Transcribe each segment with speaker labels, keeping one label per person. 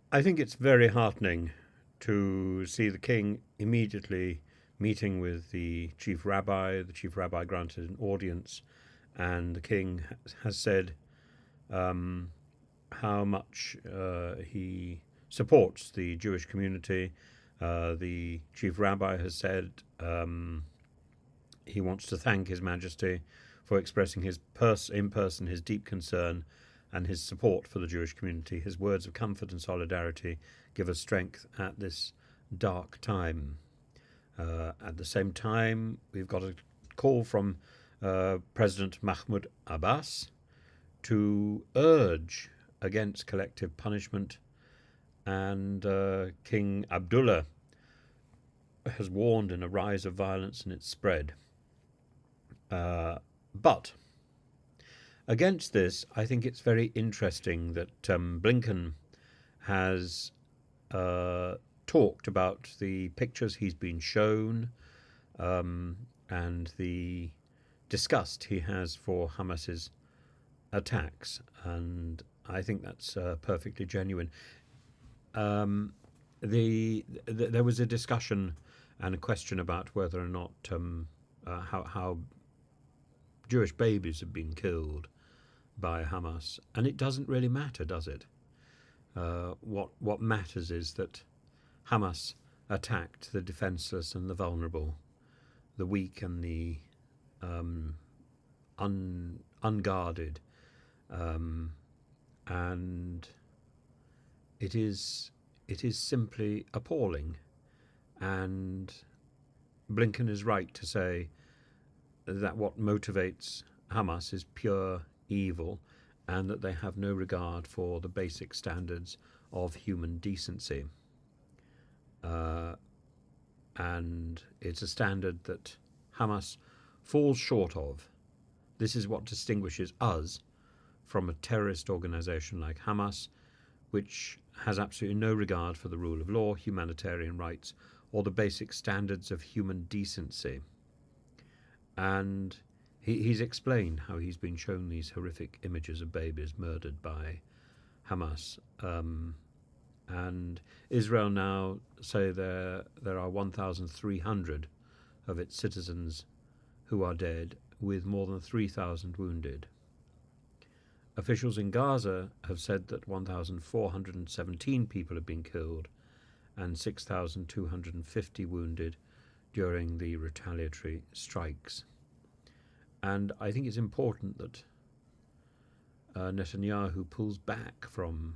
Speaker 1: I think it's very heartening to see the king immediately meeting with the chief rabbi. The chief rabbi granted an audience, and the king has said um, how much he supports the Jewish community. The chief rabbi has said he wants to thank His Majesty for expressing in person his deep concern and his support for the Jewish community. His words of comfort and solidarity give us strength at this dark time. At the same time, we've got a call from President Mahmoud Abbas to urge against collective punishment, and King Abdullah has warned in a rise of violence and its spread. But against this, I think it's very interesting that Blinken has talked about the pictures he's been shown and the disgust he has for Hamas's attacks, and I think that's perfectly genuine. There was a discussion and a question about whether or not how Jewish babies have been killed by Hamas, and it doesn't really matter, does it? What matters is that Hamas attacked the defenseless and the vulnerable, the weak and the unguarded, and it is simply appalling. And Blinken is right to say that what motivates Hamas is pure evil, and that they have no regard for the basic standards of human decency. And it's a standard that Hamas falls short of. This is what distinguishes us from a terrorist organization like Hamas, which has absolutely no regard for the rule of law, humanitarian rights, or the basic standards of human decency. And he's explained how he's been shown these horrific images of babies murdered by Hamas. And Israel now say there are 1,300 of its citizens who are dead, with more than 3,000 wounded. Officials in Gaza have said that 1,417 people have been killed and 6,250 wounded during the retaliatory strikes. And I think it's important that Netanyahu pulls back from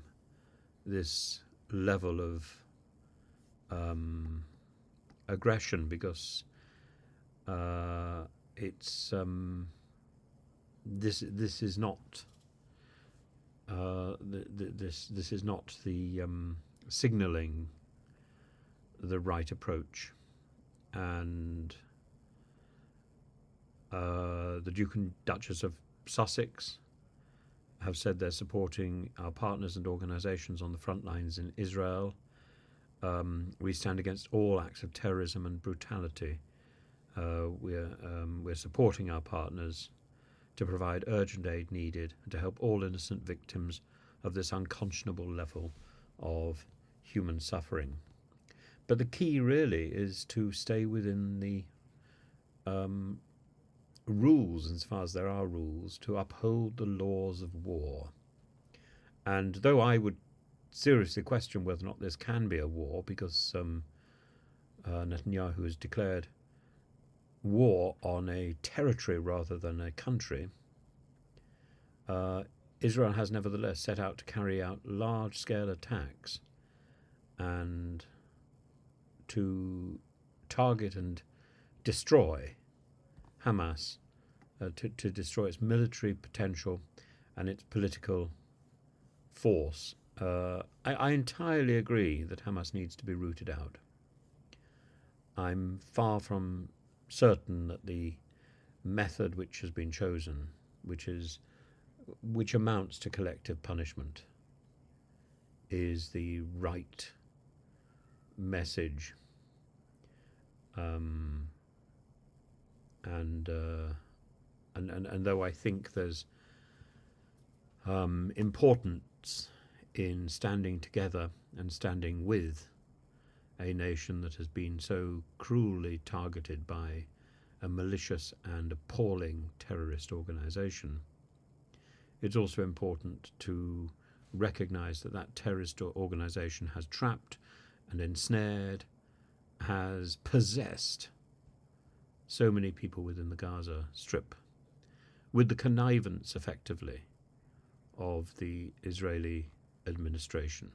Speaker 1: this level of aggression, because it's this is not this is not the signalling the right approach. And the Duke and Duchess of Sussex have said they're supporting our partners and organisations on the front lines in Israel. We stand against all acts of terrorism and brutality. We're supporting our partners to provide urgent aid needed and to help all innocent victims of this unconscionable level of human suffering. But the key really is to stay within the rules, as far as there are rules, to uphold the laws of war. And though I would seriously question whether or not this can be a war, because Netanyahu has declared war on a territory rather than a country, Israel has nevertheless set out to carry out large-scale attacks and to target and destroy Hamas, to destroy its military potential and its political force. I entirely agree that Hamas needs to be rooted out. I'm far from certain that the method which has been chosen, which amounts to collective punishment, is the right message. And though I think there's importance in standing together and standing with a nation that has been so cruelly targeted by a malicious and appalling terrorist organization. It's also important to recognize that that terrorist organization has trapped and ensnared, has possessed so many people within the Gaza Strip, with the connivance, effectively, of the Israeli administration.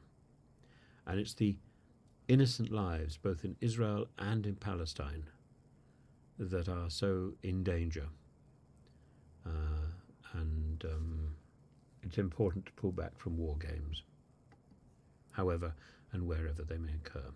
Speaker 1: And it's the innocent lives, both in Israel and in Palestine, that are so in danger. And it's important to pull back from war games, however and wherever they may occur.